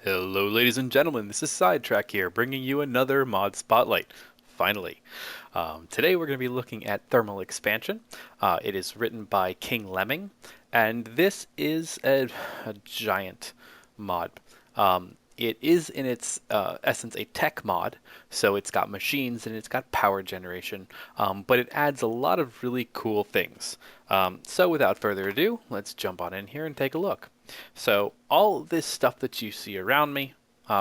Hello, ladies and gentlemen. This is Sidetrack here, bringing you another mod spotlight. Finally, today we're going to be looking at thermal expansion. It is written by King Lemming, and this is a giant mod. It is in its essence a tech mod, so it's got machines and it's got power generation, but it adds a lot of really cool things. So without further ado, let's jump on in here and take a look. So all this stuff that you see around me,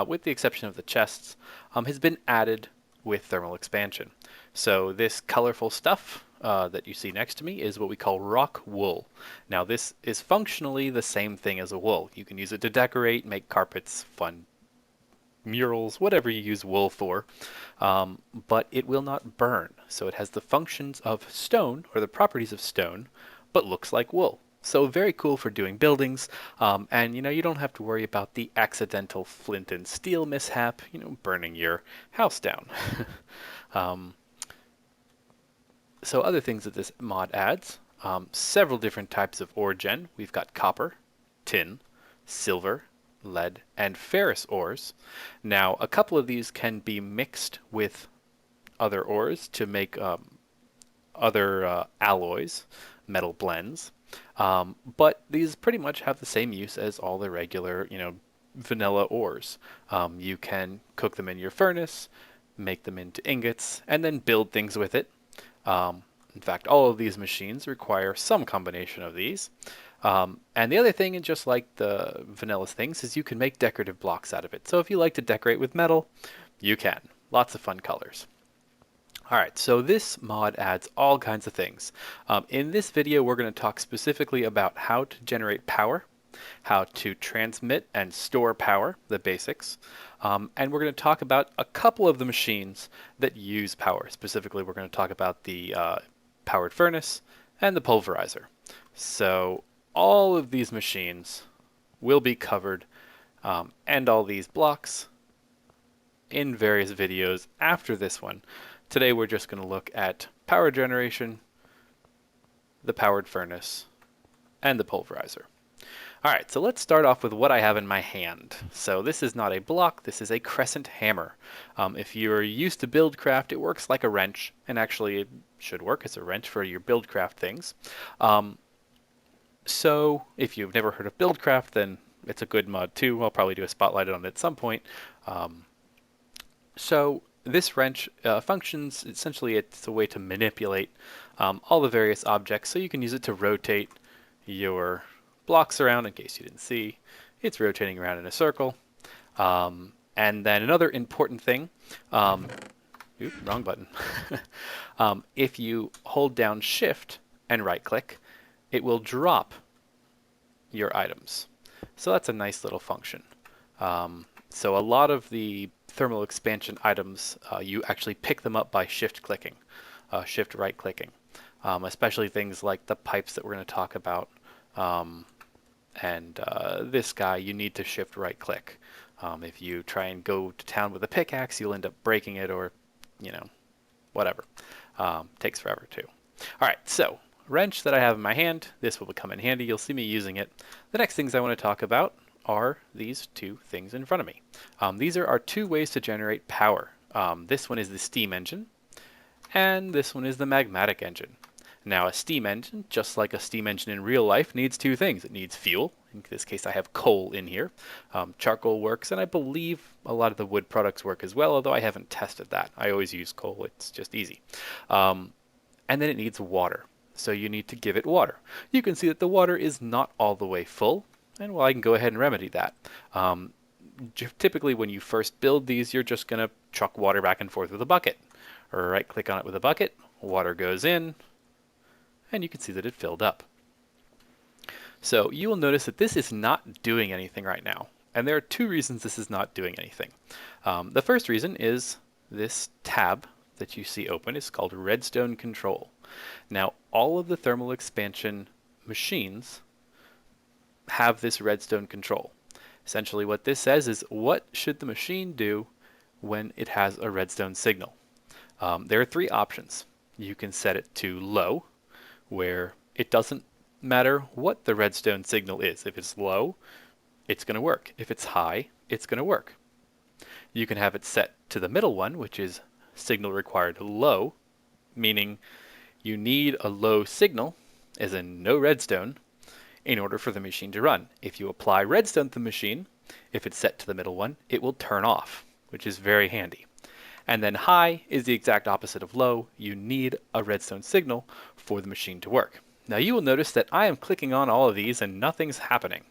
with the exception of the chests, has been added with thermal expansion. So this colorful stuff that you see next to me is what we call rock wool. Now this is functionally the same thing as a wool. You can use it to decorate, make carpets, fun murals, whatever you use wool for, but it will not burn. So it has the functions of stone, or the properties of stone, but looks like wool. So very cool for doing buildings, and you don't have to worry about the accidental flint and steel mishap, burning your house down. um, so other things that this mod adds, several different types of ore gen. We've got copper, tin, silver, lead, and ferrous ores. Now, a couple of these can be mixed with other ores to make other alloys, metal blends. But these pretty much have the same use as all the regular, vanilla ores. You can cook them in your furnace, make them into ingots, and then build things with it. In fact, all of these machines require some combination of these. And the other thing, and just like the vanilla things, is you can make decorative blocks out of it. So if you like to decorate with metal, you can. Lots of fun colors. Alright, so this mod adds all kinds of things. In this video, we're going to talk specifically about how to generate power, how to transmit and store power, the basics, and we're going to talk about a couple of the machines that use power. Specifically, we're going to talk about the powered furnace and the pulverizer. So all of these machines will be covered, and all these blocks in various videos after this one. Today we're just going to look at power generation, the powered furnace, and the pulverizer. Alright, so let's start off with what I have in my hand. So this is not a block, this is a crescent hammer. If you're used to Buildcraft, it works like a wrench, and actually it should work as a wrench for your Buildcraft things. So if you've never heard of Buildcraft, then it's a good mod too. I'll probably do a spotlight on it at some point. So this wrench functions, essentially it's a way to manipulate all the various objects, so you can use it to rotate your blocks around. In case you didn't see, it's rotating around in a circle. And then another important thing, wrong button. If you hold down shift and right click, it will drop your items. So that's a nice little function. So a lot of the thermal expansion items, you actually pick them up by shift clicking, shift right clicking, especially things like the pipes that we're going to talk about. And this guy, you need to shift right click. If you try and go to town with a pickaxe, you'll end up breaking it, or whatever. Takes forever too. Alright, so wrench that I have in my hand, this will come in handy. You'll see me using it. The next things I want to talk about are these two things in front of me. These are our two ways to generate power. This one is the steam engine, and this one is the magmatic engine. Now a steam engine, just like a steam engine in real life, needs two things. It needs fuel. In this case I have coal in here. Charcoal works, and I believe a lot of the wood products work as well, although I haven't tested that. I always use coal, it's just easy. And then it needs water. So you need to give it water. You can see that the water is not all the way full, and well, I can go ahead and remedy that. Typically when you first build these, you're just going to chuck water back and forth with a bucket. Or right click on it with a bucket, water goes in, and you can see that it filled up. So you will notice that this is not doing anything right now. And there are two reasons this is not doing anything. The first reason is this tab that you see open is called Redstone Control. Now all of the thermal expansion machines have this redstone control. Essentially what this says is, what should the machine do when it has a redstone signal? There are three options. You can set it to low, where it doesn't matter what the redstone signal is. If it's low, it's going to work. If it's high, it's going to work. You can have it set to the middle one, which is signal required low, meaning you need a low signal, as in no redstone, in order for the machine to run. If you apply redstone to the machine, if it's set to the middle one, it will turn off, which is very handy. And then high is the exact opposite of low. You need a redstone signal for the machine to work. Now you will notice that I am clicking on all of these and nothing's happening.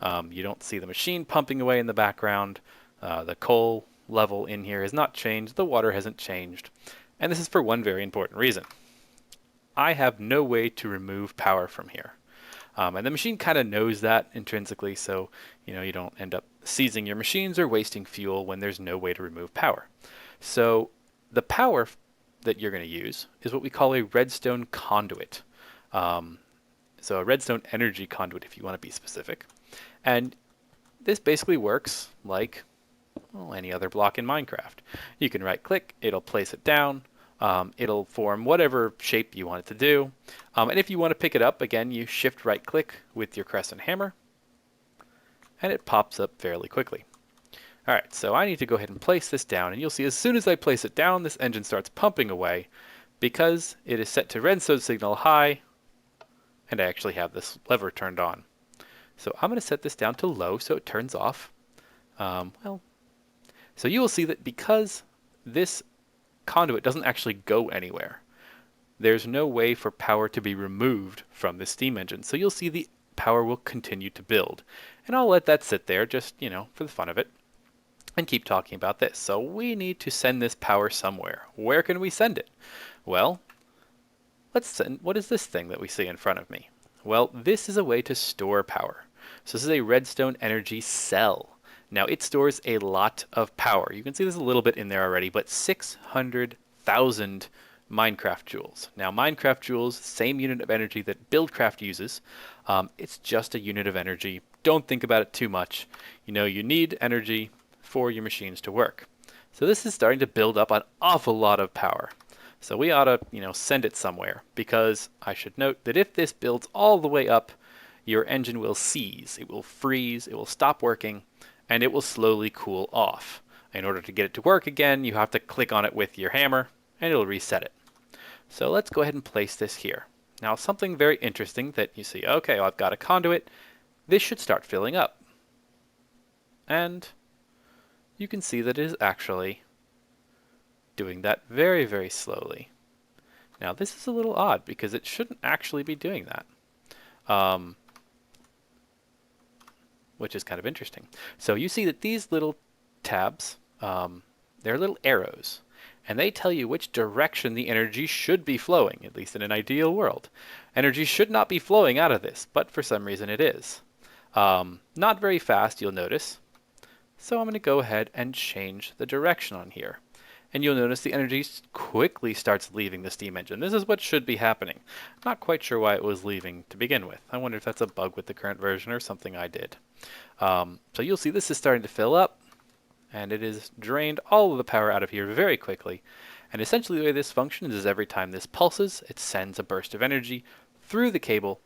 You don't see the machine pumping away in the background. The coal level in here has not changed. The water hasn't changed. And this is for one very important reason. I have no way to remove power from here. And the machine kind of knows that intrinsically, so you don't end up seizing your machines or wasting fuel when there's no way to remove power. So the power that you're going to use is what we call a redstone conduit. So a redstone energy conduit, if you want to be specific. And this basically works like any other block in Minecraft. You can right click, it'll place it down, it'll form whatever shape you want it to do. And if you want to pick it up, again, you shift right click with your crescent hammer, and it pops up fairly quickly. Alright, so I need to go ahead and place this down, and you'll see as soon as I place it down, this engine starts pumping away because it is set to redstone signal high, and I actually have this lever turned on. So I'm going to set this down to low so it turns off. So you will see that because this conduit doesn't actually go anywhere, there's no way for power to be removed from the steam engine. So you'll see the power will continue to build. And I'll let that sit there just, for the fun of it, and keep talking about this. So we need to send this power somewhere. Where can we send it? Well, let's send, what is this thing that we see in front of me? Well, this is a way to store power. So this is a redstone energy cell. Now it stores a lot of power. You can see there's a little bit in there already, but 600,000 Minecraft joules. Now Minecraft joules, same unit of energy that Buildcraft uses. It's just a unit of energy. Don't think about it too much. You need energy for your machines to work. So this is starting to build up an awful lot of power. So we ought to, send it somewhere, because I should note that if this builds all the way up, your engine will seize, it will freeze, it will stop working, and it will slowly cool off. In order to get it to work again, you have to click on it with your hammer, and it'll reset it. So let's go ahead and place this here. Now something very interesting that you see, okay, well, I've got a conduit, this should start filling up. And you can see that it is actually doing that very, very slowly. Now this is a little odd because it shouldn't actually be doing that, which is kind of interesting. So you see that these little tabs, they're little arrows, and they tell you which direction the energy should be flowing, at least in an ideal world. Energy should not be flowing out of this, but for some reason it is. Not very fast, you'll notice. So I'm going to go ahead and change the direction on here. And you'll notice the energy quickly starts leaving the steam engine. This is what should be happening. Not quite sure why it was leaving to begin with. I wonder if that's a bug with the current version or something I did. So you'll see this is starting to fill up, and it has drained all of the power out of here very quickly. And essentially the way this functions is every time this pulses, it sends a burst of energy through the cable,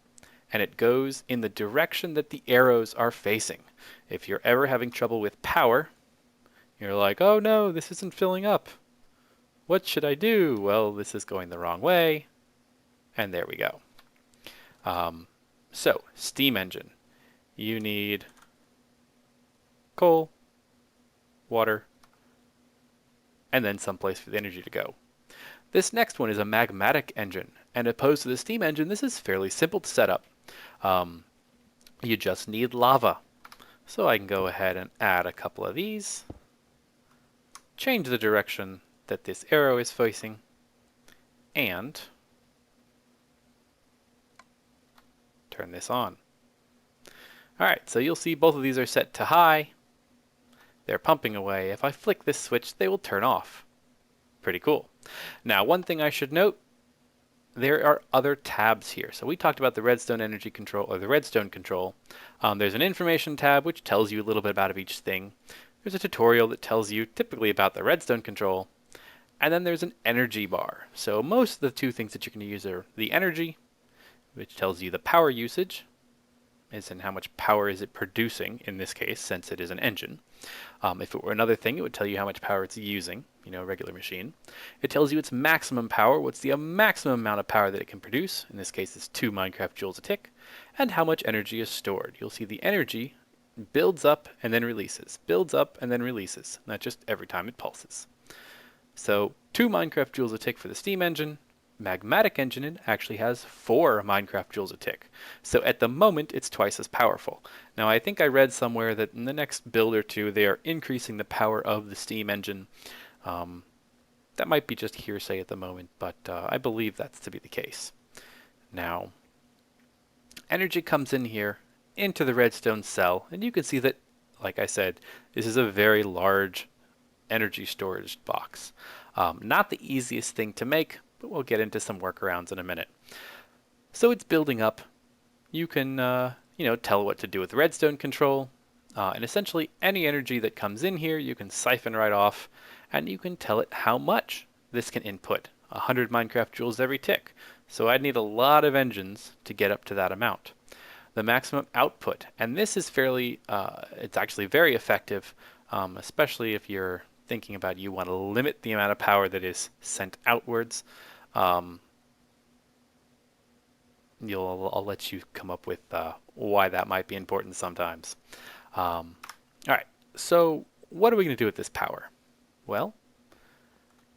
and it goes in the direction that the arrows are facing. If you're ever having trouble with power, you're like, oh no, this isn't filling up. What should I do? Well, this is going the wrong way. And there we go. So, steam engine. You need coal, water, and then someplace for the energy to go. This next one is a magmatic engine. And opposed to the steam engine, this is fairly simple to set up. You just need lava. So I can go ahead and add a couple of these. Change the direction that this arrow is facing, and turn this on. Alright, so you'll see both of these are set to high. They're pumping away. If I flick this switch, they will turn off. Pretty cool. Now, one thing I should note, there are other tabs here. So we talked about the redstone energy control, or the redstone control. There's an information tab which tells you a little bit about each thing. There's a tutorial that tells you typically about the redstone control, and then there's an energy bar. So most of the two things that you can use are the energy, which tells you the power usage, as in how much power is it producing in this case, since it is an engine. If it were another thing, it would tell you how much power it's using, a regular machine. It tells you its maximum power, what's the maximum amount of power that it can produce. In this case, it's 2 Minecraft joules a tick, and how much energy is stored. You'll see the energy builds up and then releases, builds up and then releases, not just every time it pulses. So 2 Minecraft joules a tick for the steam engine. Magmatic engine actually has 4 Minecraft joules a tick. So at the moment, it's twice as powerful. Now, I think I read somewhere that in the next build or two, they are increasing the power of the steam engine. That might be just hearsay at the moment, but I believe that's to be the case. Now, energy comes in here into the redstone cell, and you can see that, like I said, this is a very large energy storage box. Not the easiest thing to make, but we'll get into some workarounds in a minute. So it's building up. You can, tell what to do with redstone control, and essentially any energy that comes in here, you can siphon right off, and you can tell it how much this can input. 100 Minecraft joules every tick. So I'd need a lot of engines to get up to that amount. The maximum output, and this is it's actually very effective, especially if you're thinking about you want to limit the amount of power that is sent outwards. I'll let you come up with why that might be important sometimes. All right, so what are we going to do with this power? Well,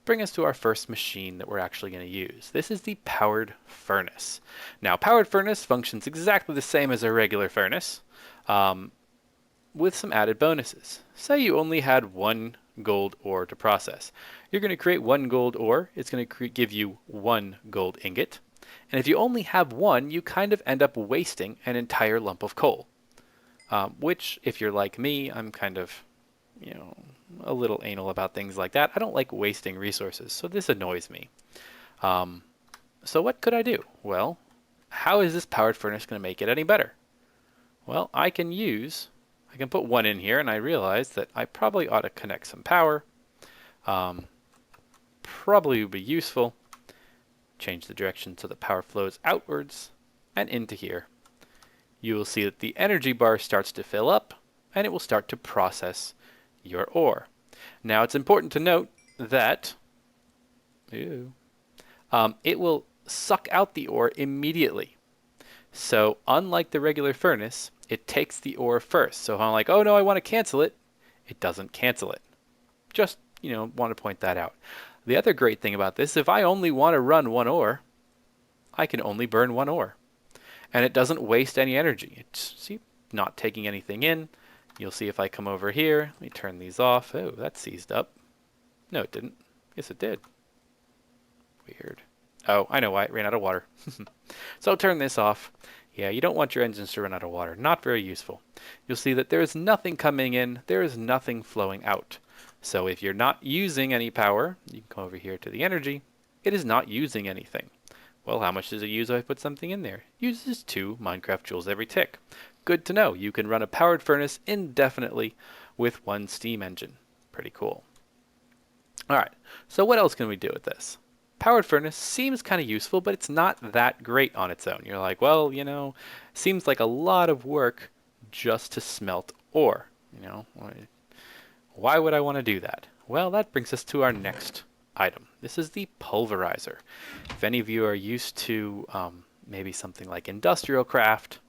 bring us to our first machine that we're actually going to use. This is the powered furnace. Now, powered furnace functions exactly the same as a regular furnace, with some added bonuses. Say you only had 1 gold ore to process. You're going to create 1 gold ore. It's going to give you 1 gold ingot. And if you only have 1, you kind of end up wasting an entire lump of coal. Which, if you're like me, I'm kind of, a little anal about things like that. I don't like wasting resources, so this annoys me. So what could I do? Well, how is this powered furnace going to make it any better? Well, I can put 1 in here, and I realize that I probably ought to connect some power. Probably would be useful. Change the direction so the power flows outwards and into here. You will see that the energy bar starts to fill up, and it will start to process your ore. Now, it's important to note that it will suck out the ore immediately. So unlike the regular furnace, it takes the ore first. So if I'm like, oh no, I want to cancel it, it doesn't cancel it. Just, want to point that out. The other great thing about this, if I only want to run 1 ore, I can only burn 1 ore. And it doesn't waste any energy. It's not taking anything in. You'll see if I come over here, let me turn these off. Oh, that seized up. No, it didn't. Yes, it did. Weird. Oh, I know why. It ran out of water. So I'll turn this off. Yeah, you don't want your engines to run out of water. Not very useful. You'll see that there is nothing coming in. There is nothing flowing out. So if you're not using any power, you can come over here to the energy. It is not using anything. Well, how much does it use if I put something in there? It uses 2 Minecraft joules every tick. Good to know. You can run a powered furnace indefinitely with 1 steam engine. Pretty cool. All right, so what else can we do with this? Powered furnace seems kind of useful, but it's not that great on its own. You're like, well, seems like a lot of work just to smelt ore. Why would I want to do that? Well, that brings us to our next item. This is the pulverizer. If any of you are used to maybe something like industrial craft,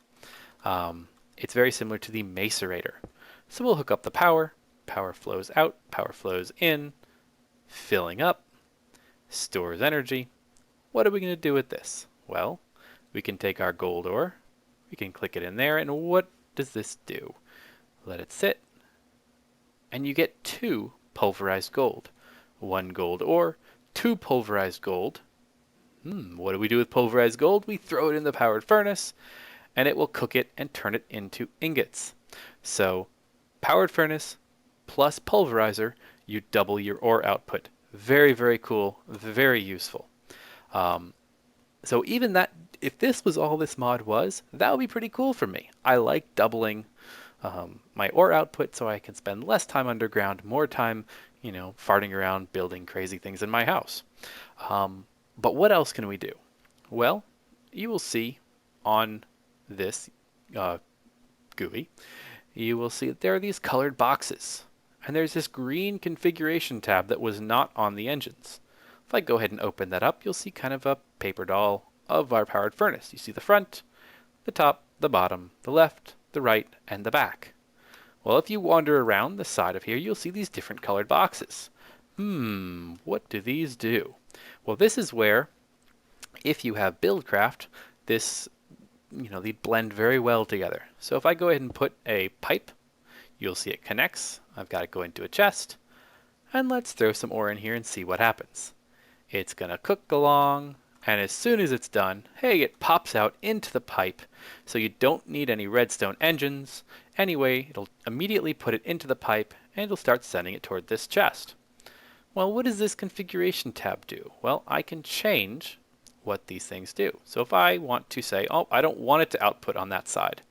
it's very similar to the macerator. So we'll hook up the power. Power flows out, power flows in, filling up, stores energy. What are we going to do with this? Well, we can take our gold ore, we can click it in there, and what does this do? Let it sit, and you get 2 pulverized gold. 1 gold ore, 2 pulverized gold. What do we do with pulverized gold? We throw it in the powered furnace, and it will cook it and turn it into ingots. So, powered furnace plus pulverizer, you double your ore output. Very, very cool, very useful. So even that, if this was all this mod was, that would be pretty cool for me. I like doubling my ore output so I can spend less time underground, more time, farting around building crazy things in my house. But what else can we do? Well, you will see on this GUI, you will see that there are these colored boxes. And there's this green configuration tab that was not on the engines. If I go ahead and open that up, you'll see kind of a paper doll of our powered furnace. You see the front, the top, the bottom, the left, the right, and the back. Well, if you wander around the side of here, you'll see these different colored boxes. What do these do? Well, this is where, if you have Buildcraft, they blend very well together. So if I go ahead and put a pipe, you'll see it connects. I've got to go into a chest, and let's throw some ore in here and see what happens. It's gonna cook along, and as soon as it's done, hey, it pops out into the pipe, so you don't need any redstone engines. Anyway, it'll immediately put it into the pipe, and it'll start sending it toward this chest. Well, what does this configuration tab do? Well, I can change what these things do. So if I want to say, oh, I don't want it to output on that side,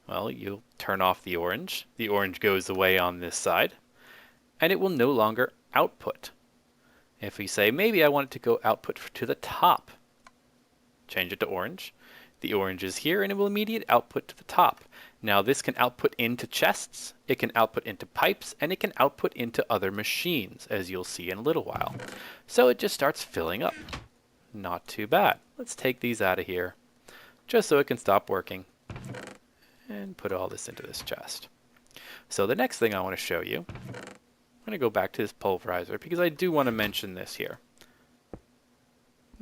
well, you'll turn off the orange. The orange goes away on this side, and it will no longer output. If we say, maybe I want it to go output to the top, change it to orange. The orange is here, and it will immediate output to the top. Now, this can output into chests, it can output into pipes, and it can output into other machines, as you'll see in a little while. So it just starts filling up. Not too bad. Let's take these out of here, just so it can stop working, and put all this into this chest. So the next thing I want to show you, I'm going to go back to this pulverizer because I do want to mention this here.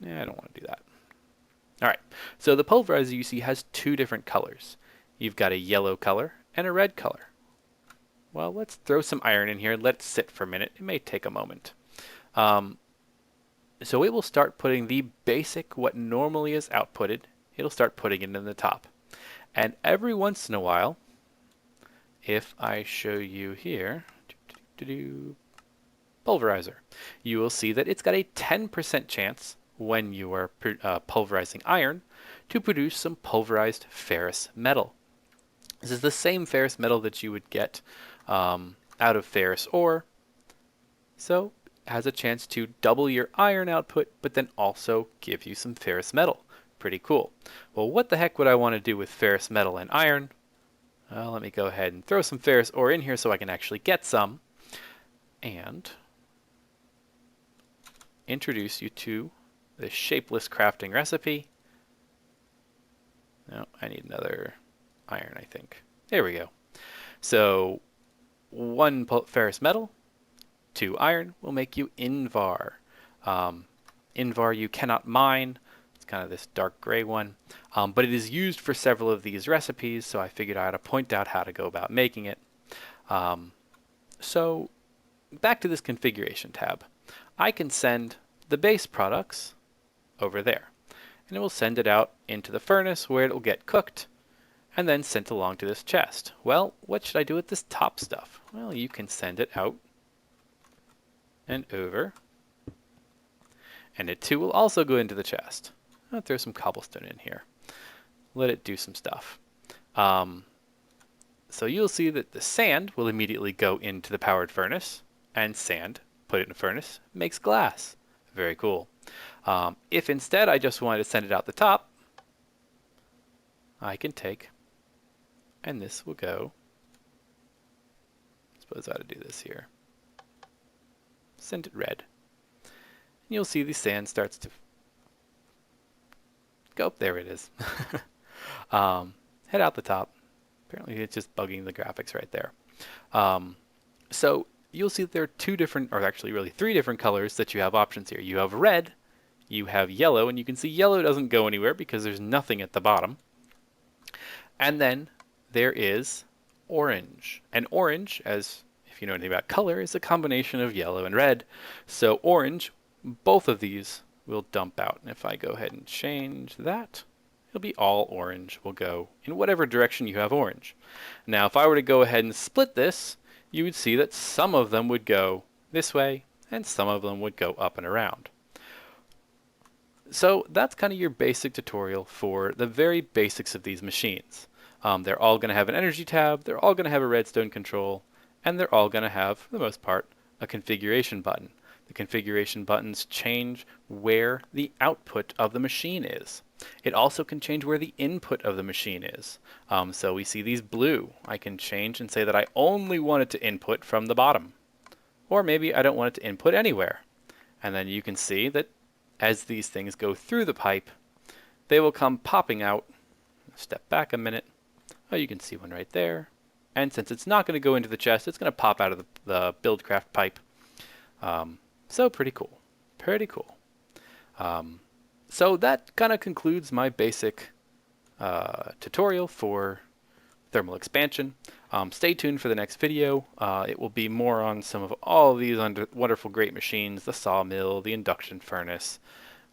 I don't want to do that. Alright, so the pulverizer you see has two different colors. You've got a yellow color and a red color. Well, let's throw some iron in here. Let it sit for a minute. It may take a moment. So it will start putting the basic, what normally is outputted, it'll start putting it in the top. And every once in a while, if I show you here, pulverizer, you will see that it's got a 10% chance when you are pulverizing iron to produce some pulverized ferrous metal. This is the same ferrous metal that you would get out of ferrous ore. So it has a chance to double your iron output, but then also give you some ferrous metal. Pretty cool. Well, what the heck would I want to do with ferrous metal and iron? Well, let me go ahead and throw some ferrous ore in here so I can actually get some. And introduce you to the shapeless crafting recipe. No, I need another iron, I think. There we go. So 1 ferrous metal, 2 iron will make you Invar. Invar you cannot mine. Kind of this dark gray one, but it is used for several of these recipes, so I figured I ought to point out how to go about making it. So back to this configuration tab. I can send the base products over there, and it will send it out into the furnace where it will get cooked and then sent along to this chest. Well, what should I do with this top stuff? Well, you can send it out and over, and it too will also go into the chest. I'll throw some cobblestone in here. Let it do some stuff. So you'll see that the sand will immediately go into the powered furnace, and sand, put it in a furnace, makes glass. Very cool. If instead I just wanted to send it out the top, I can take, and this will go, I suppose I ought to do this here. Send it red. And you'll see the sand starts to go. There it is. Head out the top. Apparently it's just bugging the graphics right there. So you'll see that there are two different, or actually really 3 different colors that you have options here. You have red, you have yellow, and you can see yellow doesn't go anywhere because there's nothing at the bottom. And then there is orange. And orange, as if you know anything about color, is a combination of yellow and red. So orange, both of these will dump out. And if I go ahead and change that, it'll be all orange. Will go in whatever direction you have orange. Now, if I were to go ahead and split this, you would see that some of them would go this way and some of them would go up and around. So that's kind of your basic tutorial for the very basics of these machines. They're all going to have an energy tab, they're all going to have a redstone control, and they're all going to have, for the most part, a configuration button. The configuration buttons change where the output of the machine is. It also can change where the input of the machine is. So we see these blue. I can change and say that I only want it to input from the bottom. Or maybe I don't want it to input anywhere. And then you can see that as these things go through the pipe, they will come popping out. Step back a minute. Oh, you can see one right there. And since it's not going to go into the chest, it's going to pop out of the Buildcraft pipe. So pretty cool. Pretty cool. So that kind of concludes my basic tutorial for thermal expansion. Stay tuned for the next video. It will be more on some of all of these wonderful great machines, the sawmill, the induction furnace,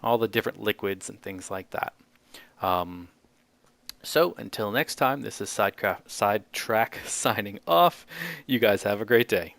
all the different liquids and things like that. So until next time, this is Sidetrack signing off. You guys have a great day.